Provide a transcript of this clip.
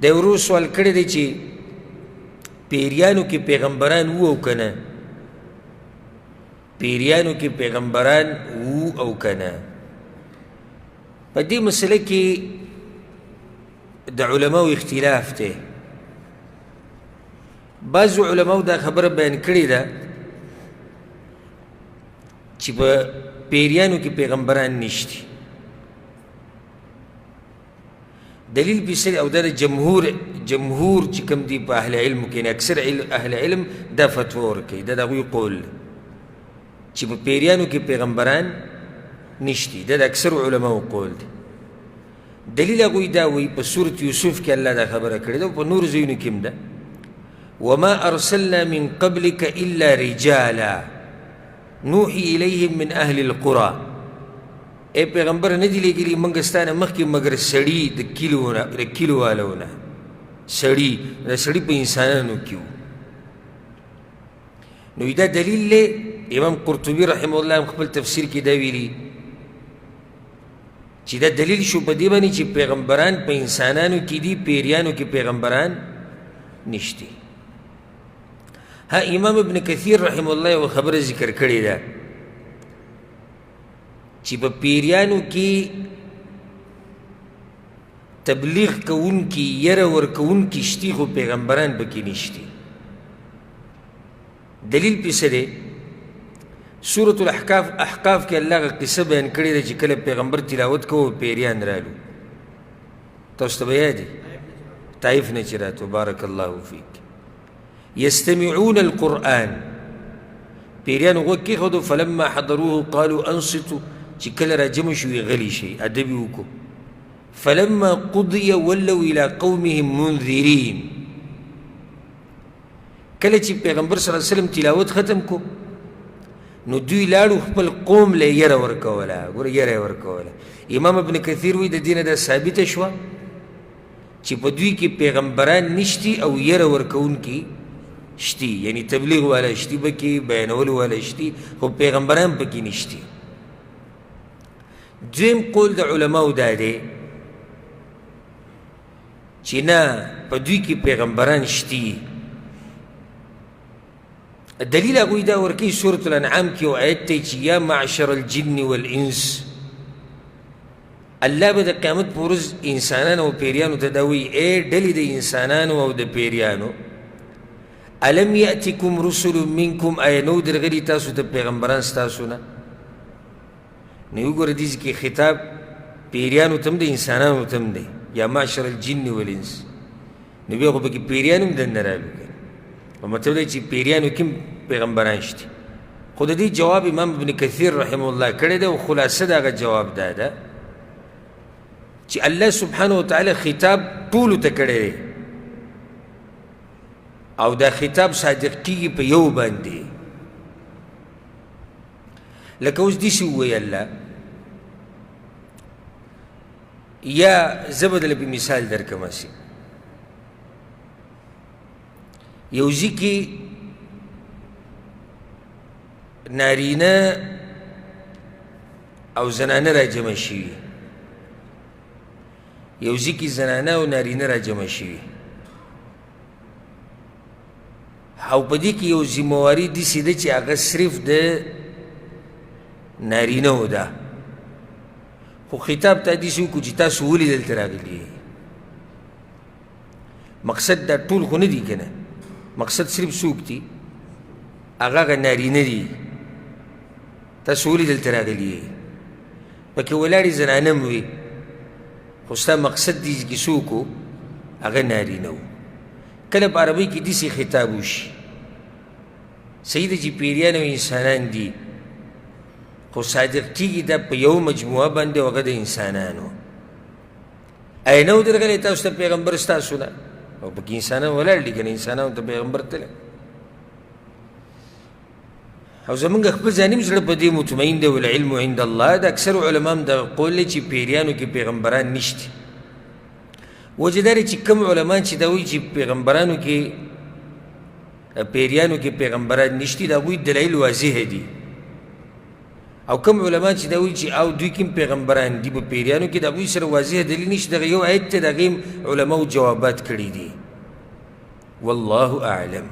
د ورو سوال کړی دی چې پیریانو کې پیغمبران وو او که نه، پیریانو کې پیغمبران وو او که نه. په دې مسله کې د علماو اختلاف دی. بعضو علماو دا خبره بیان کړې ده چې په پیریانو کې پیغمبران نشتی. دلیل پسې او دا جمهور چې کوم دي په اهل علمو کې، اکثر اهل علم دا فتوا ورکوي، دا د هغوی قول چې په پیریانو کې پیغمبران نشتی. دا د اکثر علماو قول دی. دلیل هغوی دا وایي په سورة یوسف کې الله دا خبره کړې ده او په نور ځایونو کې هم ده، وما ارسلنا من قبلك الا رجالا نوحي الیهم من اهل القرى. اے پیغمبر نه دي لېږلي موږ ستا نه مخکې مګر سړي د کلیو والو نه، سړي د سړي په انسانانو کې وو. نو دا دلیل دی. امام قرطبي رحمه الله هم خپل تفسیر کې دا ویلي چې دا دلیل شو په دې باندې چې پیغمبران په انسانانو کې دي، پیریانو کې پیغمبران نشتی. ها امام ابن کثیر رحمه الله یو خبره ذکر کړې ده چې په پیریانو کې تبلیغ کوونکي، یره ورکوونکي شتي، خو پیغمبران پکې نشتي. دلیل پسې دی سورة الاحقاف کې الله هغه قصه بیان کړې ده چې کله پیغمبر تلاوت کوو پیریان رالو. تاسو ته به یاد دی طایف نه چې راتلو. بارک الله فیک. یستمعون القرآن، پیریان غوږ کېښودو. فلما حضروه قالوا انصتوا، چې کله را جمع شوي غلي شي، ادب یې وکړو. فلما قضي ولوا الى قومهم منذرین، کله چې پیغمبر صلی الله علیه وسلم تلاوت ختم کو نو دوی لاړو خپل قوم له یره ورکوله. ګوره یره یې ورکوله. امام ابن کثیر وایي د دې نه دا ثابته شوه چې په دوی کې پیغمبران نشتي او یره ورکوونکي شتي، یعنی تبلیغ والا شتي پکې، بیانولو والا شتي، خو پیغمبران پکې نشتي. دویم قول د علماو دا دی چې نه، په دوی کې پیغمبران شتي. دلیل هغوی دا ورکوي سورة الانعام کې یو آیت دی چې یا معشر الجن والانس، الله به د قیامت په ورځ انسانانو او پیریانو ته دا وایي ای ډلې د انسانانو او د پیریانو، الم یأتکم رسل منکم، آیا نو درغلي تاسو ته پیغمبران ستاسو نه؟ نو وګوره دې کې خطاب پیریانو ته هم دی، انسانانو ته هم دی، یا معشر الجن والانس. نو بیا خو پکې پیریان هم دننه رالو. مطلب دی چې پیریانو کې پیغمبران شته. خو د دې جواب امام ابن کثیر رحمه الله کړی دی او خلاصه د هغه جواب دا ده چې الله سبحانه وتعالی خطاب ټولو ته کړی دی او دا خطاب صادق کېږي په یو باندې. لکه اوس داسې ووایي الله، یا زه به دله په مثال درکړم. هسې یو ځای کې نارینه او زنانه را جمع شوي، یو ځای کې زنانه او نارینه را جمع شوي، او په دې کې یو ذمهواري داسې ده چې هغه صرف د نارینهو ده. خو خطاب ته داسې وکړو چې تاسو ولې دلته راغلي؟ مقصد دا ټول خو نه دي که نه، مقصد صرف څوک دي؟ هغه نارینه دي. تاسو ولې دلته راغلي یې؟ پکې ولاړې زنانه هم وي، خو ستا مقصد دي چې څوک و؟ هغه نارینه و. کله په عربۍ کې داسې خطاب وشي صحیح ده چې پیریان او انسانان دي، خو صادق کېږي دا په یو مجموعه باندې او هغه د انسانانو. ای نه و درغلی تاسو ته پیغمبر ستاسو نه؟ او پکې انسانان ولاړ دي که نه، انسانانو ته پیغمبر تللی. او زمونږ خپل ځانیم زړه په دې مطمئن دی والعلم عند الله. د اکثرو علما هم دغه قول دی چې پیریانو کې پیغمبران نشته. وجه دا دی چې کوم علما چې دا وایي چې پیغمبرانو کې پیریانو کې پیغمبران نشته، د هغوی دلایل واضح دي. او کوم علما چې دا وایي چې او دوی کوم پیغمبران دي په پیریانو کې د هغوی سره واضح دلیل نشته دغه یو آیت ته د هغې علماو جوابات کړي دي والله اعلم